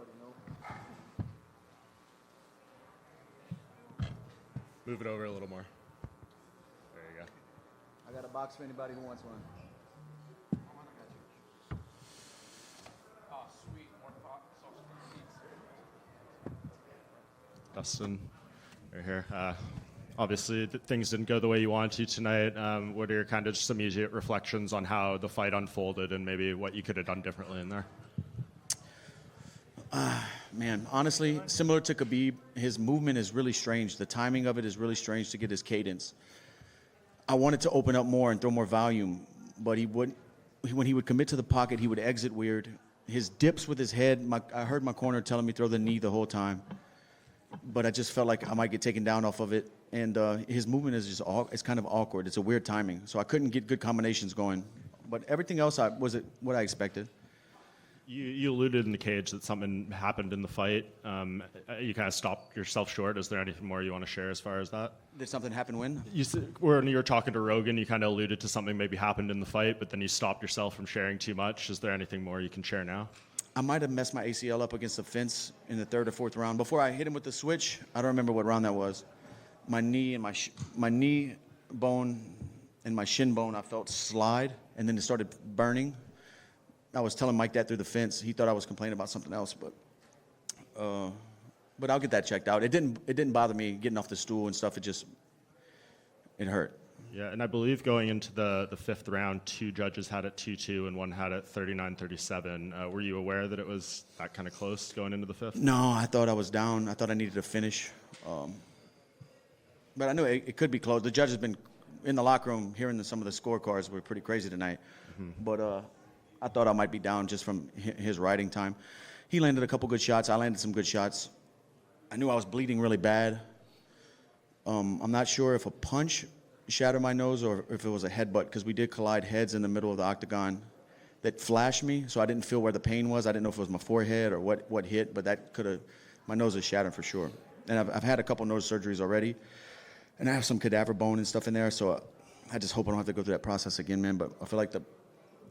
already know. Move it over a little more. There you go. I got a box for anybody who wants one. Oh, sweet. More sauce for the Dustin, right here. Obviously, things didn't go the way you wanted to tonight. What are your kind of just immediate reflections on how the fight unfolded and maybe what you could have done differently in there? Man, honestly, similar to Khabib, his movement is really strange. The timing of it is really strange to get his cadence. I wanted to open up more and throw more volume, but when he would commit to the pocket, he would exit weird. His dips with his head, I heard my corner telling me throw the knee the whole time, but I just felt like I might get taken down off of it. And his movement is it's kind of awkward. It's a weird timing, so I couldn't get good combinations going. But everything else was what I expected. You alluded in the cage that something happened in the fight. You kind of stopped yourself short. Is there anything more you want to share as far as that? Did something happen when? When you were talking to Rogan, you kind of alluded to something maybe happened in the fight, but then you stopped yourself from sharing too much. Is there anything more you can share now? I might have messed my ACL up against the fence in the third or fourth round. Before I hit him with the switch, I don't remember what round that was. My knee and my knee bone and my shin bone, I felt slide, and then it started burning. I was telling Mike that through the fence. He thought I was complaining about something else, but I'll get that checked out. It didn't bother me getting off the stool and stuff. It hurt. Yeah, and I believe going into the fifth round, 2 judges had it 2-2 and one had it 39-37. Were you aware that it was that kind of close going into the fifth? No, I thought I was down. I thought I needed to finish. But I knew it could be close. The judge has been in the locker room hearing some of the scorecards were pretty crazy tonight. Mm-hmm. But I thought I might be down just from his riding time. He landed a couple good shots. I landed some good shots. I knew I was bleeding really bad. I'm not sure if a punch shattered my nose or if it was a headbutt, because we did collide heads in the middle of the octagon that flashed me, so I didn't feel where the pain was. I didn't know if it was my forehead or what hit, but that could have, my nose is shattered for sure. And I've had a couple nose surgeries already, and I have some cadaver bone and stuff in there, so I just hope I don't have to go through that process again, man, but I feel like the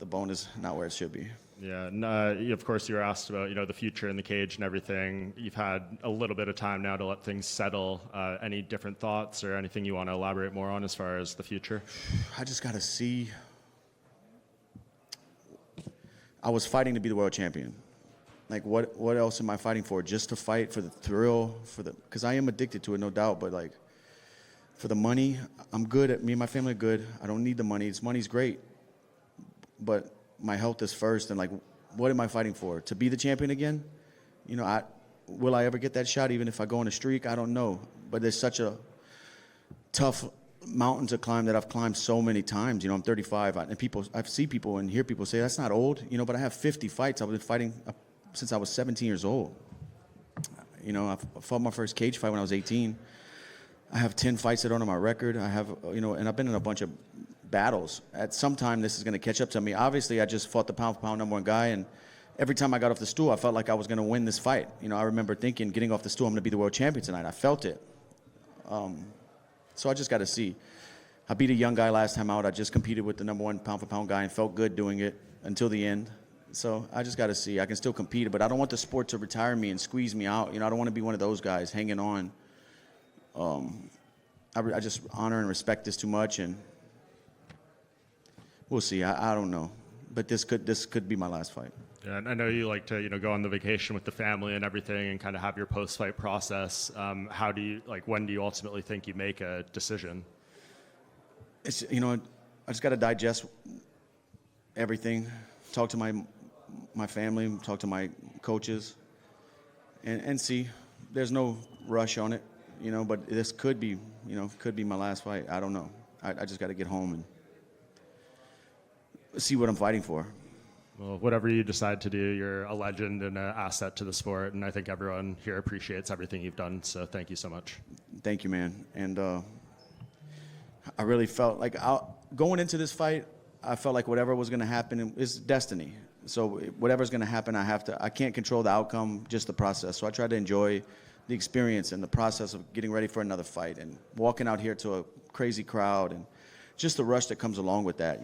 bone is not where it should be. Yeah, and of course you were asked about the future in the cage and everything. You've had a little bit of time now to let things settle. Any different thoughts or anything you want to elaborate more on as far as the future? I just got to see. I was fighting to be the world champion. Like, what else am I fighting for? Just to fight for the thrill, because I am addicted to it, no doubt. But like, for the money, I'm good. Me and my family are good. I don't need the money. Money's great, but my health is first. And like, what am I fighting for? To be the champion again? Will I ever get that shot? Even if I go on a streak, I don't know. But there's such a tough mountain to climb that I've climbed so many times. I'm 35, and I see people and hear people say that's not old. But I have 50 fights. I've been fighting since I was 17 years old. I fought my first cage fight when I was 18. I have 10 fights that are on my record. I have, and I've been in a bunch of battles. At some time, this is going to catch up to me. Obviously, I just fought the pound-for-pound #1 guy, and every time I got off the stool, I felt like I was going to win this fight. I remember thinking, getting off the stool, I'm going to be the world champion tonight. I felt it. So I just got to see. I beat a young guy last time out. I just competed with the #1 pound-for-pound guy and felt good doing it until the end. So I just got to see. I can still compete, but I don't want the sport to retire me and squeeze me out. I don't want to be one of those guys hanging on. I just honor and respect this too much, and we'll see. I don't know, but this could be my last fight. Yeah, and I know you like to go on the vacation with the family and everything, and kind of have your post-fight process. How do you when do you ultimately think you make a decision? It's I just got to digest everything, talk to my family, talk to my coaches, and see. There's no rush on it. But this could be my last fight. I don't know. I just got to get home and see what I'm fighting for. Well, whatever you decide to do, you're a legend and an asset to the sport, and I think everyone here appreciates everything you've done, so thank you so much. Thank you, man. And I really felt like going into this fight, I felt like whatever was going to happen is destiny. So whatever's going to happen, I can't control the outcome, just the process. So I try to enjoy the experience and the process of getting ready for another fight and walking out here to a crazy crowd and just the rush that comes along with that,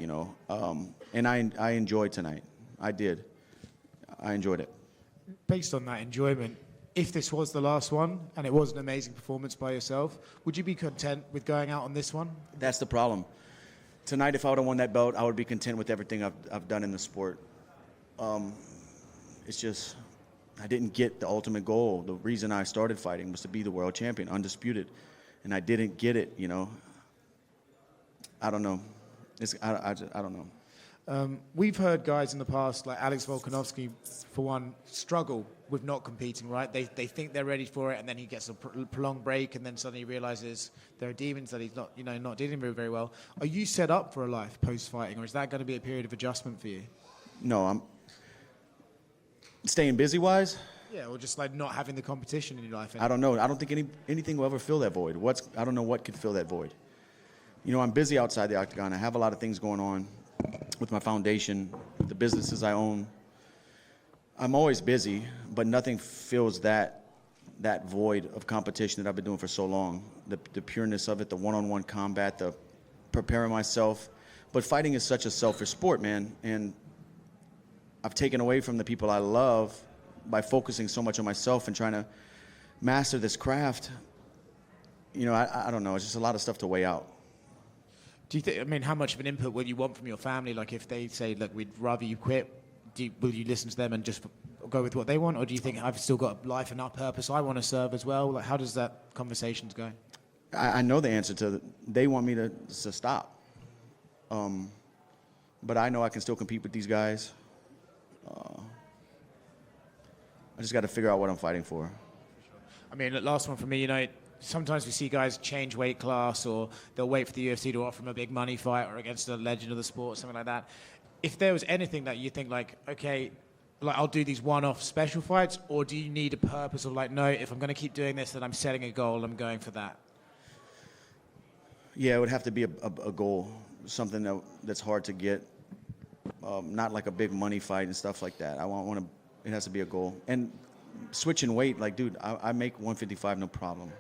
And I enjoyed tonight. I did. I enjoyed it. Based on that enjoyment, if this was the last one and it was an amazing performance by yourself, would you be content with going out on this one? That's the problem. Tonight, if I would have won that belt, I would be content with everything I've done in the sport. It's just, I didn't get the ultimate goal. The reason I started fighting was to be the world champion, undisputed. And I didn't get it, you know. I don't know. I don't know. We've heard guys in the past, like Alex Volkanovski, for one, struggle with not competing, right? They think they're ready for it, and then he gets a prolonged break, and then suddenly realizes there are demons that he's not dealing with very well. Are you set up for a life post-fighting, or is that going to be a period of adjustment for you? No, I'm staying busy-wise. Yeah, or just like not having the competition in your life anymore. I don't know. I don't think anything will ever fill that void. I don't know what could fill that void. You know, I'm busy outside the octagon. I have a lot of things going on with my foundation, the businesses I own. I'm always busy, but nothing fills that void of competition that I've been doing for so long. The pureness of it, the one-on-one combat, the preparing myself. But fighting is such a selfish sport, man. And I've taken away from the people I love by focusing so much on myself and trying to master this craft. You know, I don't know. It's just a lot of stuff to weigh out. Do you think, I mean, how much of an input will you want from your family? Like if they say, look, we'd rather you quit, will you listen to them and just go with what they want? Or do you think I've still got a life and a purpose I want to serve as well? Like how does that conversations go? I know the answer to they want me to stop. But I know I can still compete with these guys. I just got to figure out what I'm fighting for. I mean, the last one for me, you know, sometimes we see guys change weight class, or they'll wait for the UFC to offer them a big money fight or against a legend of the sport, something like that. If there was anything that you think like, okay, like I'll do these one-off special fights, or do you need a purpose of like, no, if I'm going to keep doing this, then I'm setting a goal, I'm going for that? Yeah, it would have to be a goal, something that's hard to get, not like a big money fight and stuff like that. It has to be a goal. And switching weight, like, dude, I make 155 no problem,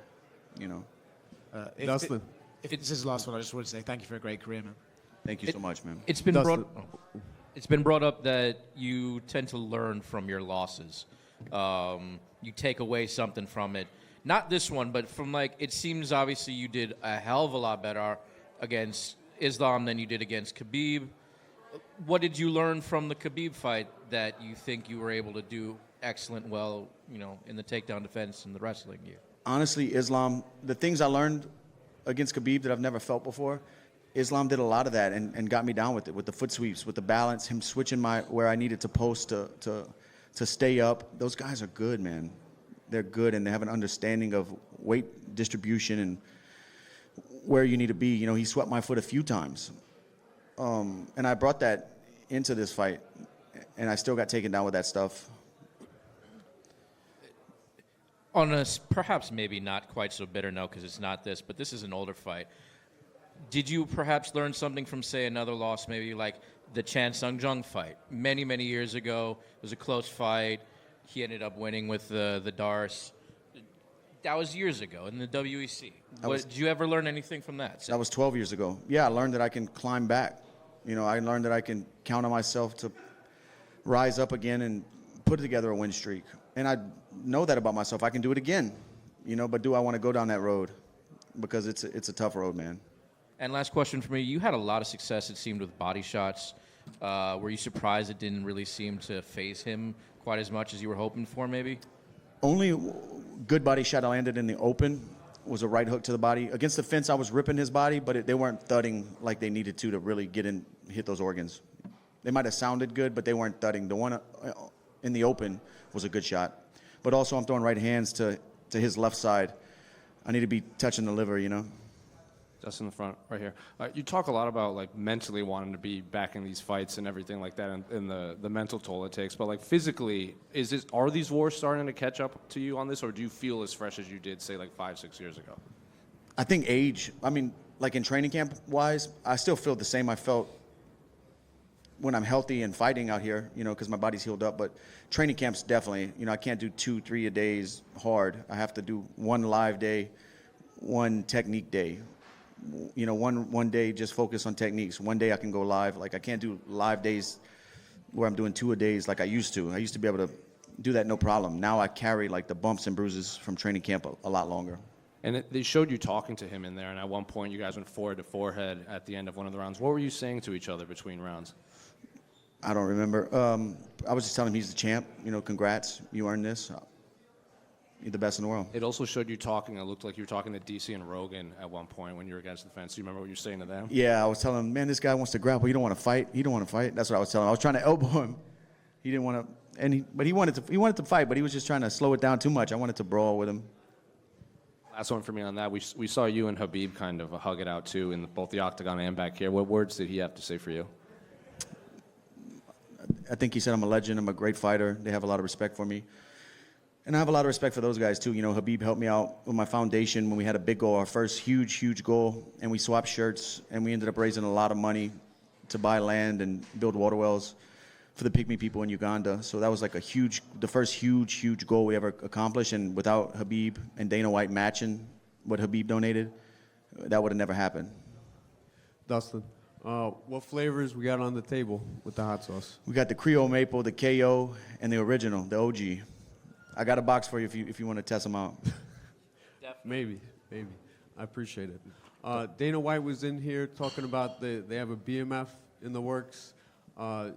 you know. Dustin. If this is the last one, I just want to say thank you for a great career, man. Thank you so much, man. It's been brought up that you tend to learn from your losses. You take away something from it. Not this one, but from like, it seems obviously you did a hell of a lot better against Islam than you did against Khabib. What did you learn from the Khabib fight that you think you were able to do excellent well, you know, in the takedown defense and the wrestling gear? Honestly, Islam, the things I learned against Khabib that I've never felt before, Islam did a lot of that and got me down with it, with the foot sweeps, with the balance, him switching where I needed to post to stay up. Those guys are good, man. They're good, and they have an understanding of weight distribution and where you need to be. You know, he swept my foot a few times. And I brought that into this fight, and I still got taken down with that stuff. On a perhaps maybe not quite so bitter note, because it's not this, but this is an older fight. Did you perhaps learn something from, say, another loss, maybe like the Chan Sung Jung fight? Many, many years ago, it was a close fight. He ended up winning with the Darce. That was years ago in the WEC. Did you ever learn anything from that? That was 12 years ago. Yeah, I learned that I can climb back. You know, I learned that I can count on myself to rise up again and put together a win streak. And I know that about myself. I can do it again. You know, but do I want to go down that road? Because it's a tough road, man. And last question for me. You had a lot of success, it seemed, with body shots. Were you surprised it didn't really seem to phase him quite as much as you were hoping for, maybe? Only good body shot I landed in the open was a right hook to the body. Against the fence, I was ripping his body, but they weren't thudding like they needed to really hit those organs. They might have sounded good, but they weren't thudding. The one in the open was a good shot. But also, I'm throwing right hands to his left side. I need to be touching the liver, you know? Just in the front, right here. You talk a lot about like mentally wanting to be back in these fights and everything like that, and the mental toll it takes. But like physically, are these wars starting to catch up to you on this, or do you feel as fresh as you did, say, like 5-6 years ago? I think age. I mean, like in training camp wise, I still feel the same I felt when I'm healthy and fighting out here, you know, because my body's healed up. But training camps definitely, you know, I can't do 2-3 a days hard. I have to do one live day, one technique day. You know, one day just focus on techniques. One day I can go live. Like I can't do live days where I'm doing 2 a days like I used to. I used to be able to do that no problem. Now I carry like the bumps and bruises from training camp a lot longer. And they showed you talking to him in there, and at one point you guys went forehead to forehead at the end of one of the rounds. What were you saying to each other between rounds? I don't remember. I was just telling him he's the champ. You know, congrats. You earned this. You're the best in the world. It also showed you talking. It looked like you were talking to DC and Rogan at one point when you were against the fence. Do you remember what you were saying to them? Yeah, I was telling him, man, this guy wants to grapple. He don't want to fight. He don't want to fight. That's what I was telling him. I was trying to elbow him. He didn't want to, but he wanted to fight, but he was just trying to slow it down too much. I wanted to brawl with him. Last one for me on that. We saw you and Habib kind of hug it out too in both the octagon and back here. What words did he have to say for you? I think he said I'm a legend. I'm a great fighter. They have a lot of respect for me. And I have a lot of respect for those guys, too. You know, Habib helped me out with my foundation when we had a big goal, our first huge goal, and we swapped shirts, and we ended up raising a lot of money to buy land and build water wells for the Pygmy people in Uganda. So that was like the first huge goal we ever accomplished, and without Habib and Dana White matching what Habib donated, that would have never happened. Dustin, what flavors we got on the table with the hot sauce? We got the Creole Maple, the KO, and the original, the OG. I got a box for you if you want to test them out. Maybe. I appreciate it. Dana White was in here talking about they have a BMF in the works.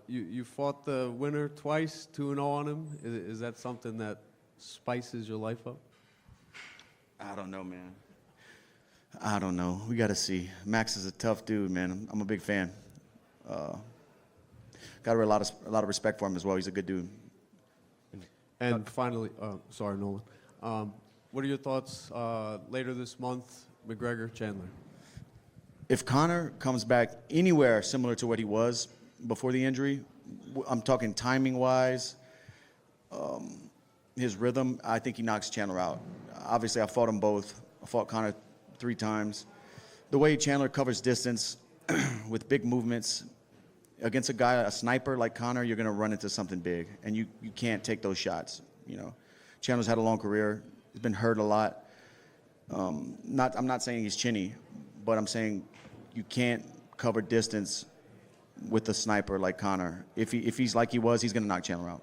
You fought the winner twice, 2-0 on him. Is that something that spices your life up? I don't know, man. I don't know. We got to see. Max is a tough dude, man. I'm a big fan. Got a lot of respect for him as well. He's a good dude. And finally, sorry, Nolan. What are your thoughts later this month, McGregor, Chandler? If Conor comes back anywhere similar to what he was before the injury, I'm talking timing-wise, his rhythm, I think he knocks Chandler out. Obviously, I fought them both. I fought Conor 3 times. The way Chandler covers distance with big movements, against a sniper like Conor, you're going to run into something big, and you can't take those shots. You know, Chandler's had a long career. He's been hurt a lot. I'm not saying he's chinny, but I'm saying you can't cover distance with a sniper like Conor. If he's like he was, he's going to knock Chandler out.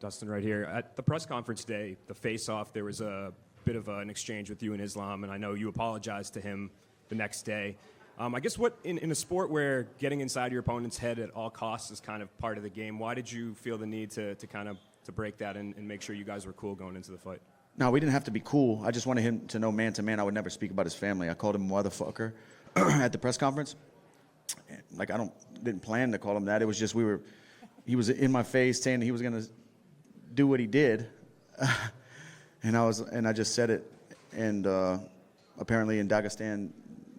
Dustin, right here. At the press conference today, the face-off, there was a bit of an exchange with you and Islam, and I know you apologized to him the next day. I guess what in a sport where getting inside your opponent's head at all costs is kind of part of the game, why did you feel the need to kind of to break that and make sure you guys were cool going into the fight? No, we didn't have to be cool. I just wanted him to know man to man I would never speak about his family. I called him motherfucker at the press conference. Like didn't plan to call him that. It was just he was in my face saying he was going to do what he did. and I just said it. And apparently in Dagestan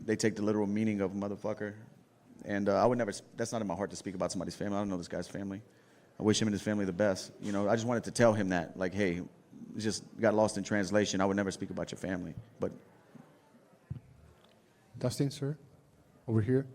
they take the literal meaning of motherfucker. And I would never, that's not in my heart to speak about somebody's family. I don't know this guy's family. I wish him and his family the best. You know, I just wanted to tell him that, like, hey, it just got lost in translation. I would never speak about your family. But Dustin, sir, over here.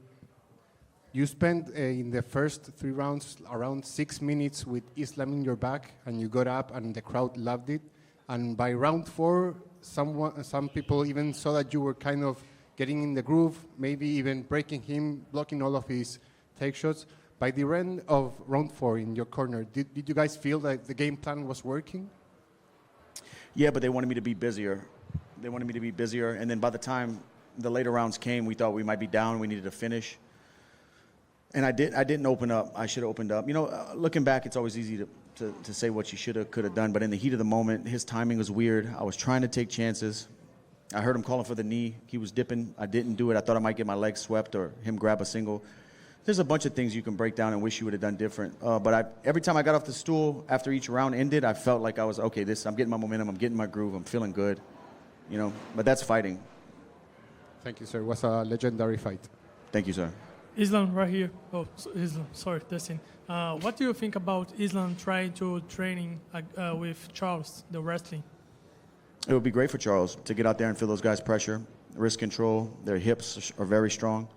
You spent in the first 3 rounds around 6 minutes with Islam in your back, and you got up, and the crowd loved it. And by round 4, some people even saw that you were kind of getting in the groove, maybe even breaking him, blocking all of his take shots. By the end of round 4 in your corner, did you guys feel that the game plan was working? yeah, but they wanted me to be busier. And then by the time the later rounds came, we thought we might be down. We needed to finish. And I didn't open up. I should have opened up. You know, looking back, it's always easy to say what you should have, could have done. But in the heat of the moment, his timing was weird. I was trying to take chances. I heard him calling for the knee. He was dipping. I didn't do it. I thought I might get my legs swept or him grab a single. There's a bunch of things you can break down and wish you would have done different. But every time I got off the stool after each round ended, I felt like I was, okay, I'm getting my momentum. I'm getting my groove. I'm feeling good. You know, but that's fighting. Thank you, sir. It was a legendary fight. Thank you, sir. Islam right here. Oh, Islam. Sorry, Dustin. What do you think about Islam trying to training with Charles, the wrestling? It would be great for Charles to get out there and feel those guys' pressure, wrist control. Their hips are very strong.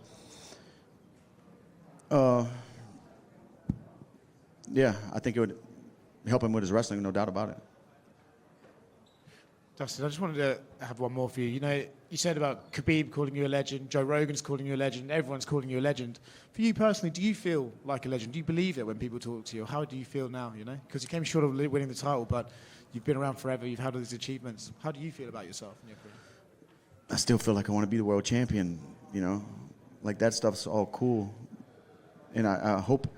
Yeah, I think it would help him with his wrestling, no doubt about it. Dustin, I just wanted to have one more for you. You know, you said about Khabib calling you a legend, Joe Rogan's calling you a legend, everyone's calling you a legend. For you personally, do you feel like a legend? Do you believe it when people talk to you? How do you feel now, you know? Because you came short of winning the title, but you've been around forever, you've had all these achievements. How do you feel about yourself in your career? I still feel like I want to be the world champion, you know? Like, that stuff's all cool. And I hope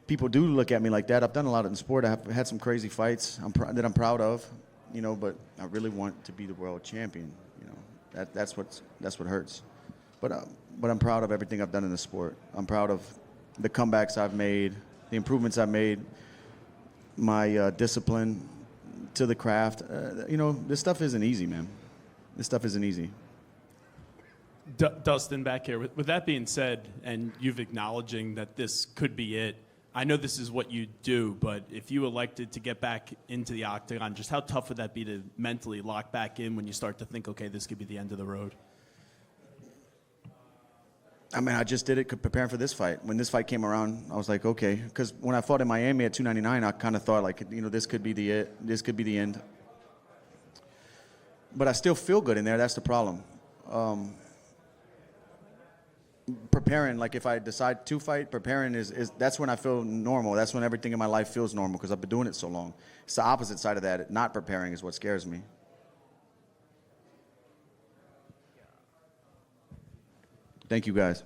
people do look at me like that. I've done a lot in sport. I've had some crazy fights that I'm proud of, you know, but I really want to be the world champion, you know. That's what hurts. But I'm proud of everything I've done in the sport. I'm proud of the comebacks I've made, the improvements I've made, my discipline to the craft. You know, this stuff isn't easy, man. This stuff isn't easy. Dustin, back here. With that being said, and you've acknowledging that this could be it, I know this is what you do, but if you elected to get back into the octagon, just how tough would that be to mentally lock back in when you start to think, okay, this could be the end of the road? I mean, I just did it preparing for this fight. When this fight came around, I was like, okay. Because when I fought in Miami at 299, I kind of thought, like, you know, this could be this could be the end. But I still feel good in there. That's the problem. Preparing, like if I decide to fight, preparing is that's when I feel normal. That's when everything in my life feels normal because I've been doing it so long. It's the opposite side of that. Not preparing is what scares me. Thank you, guys.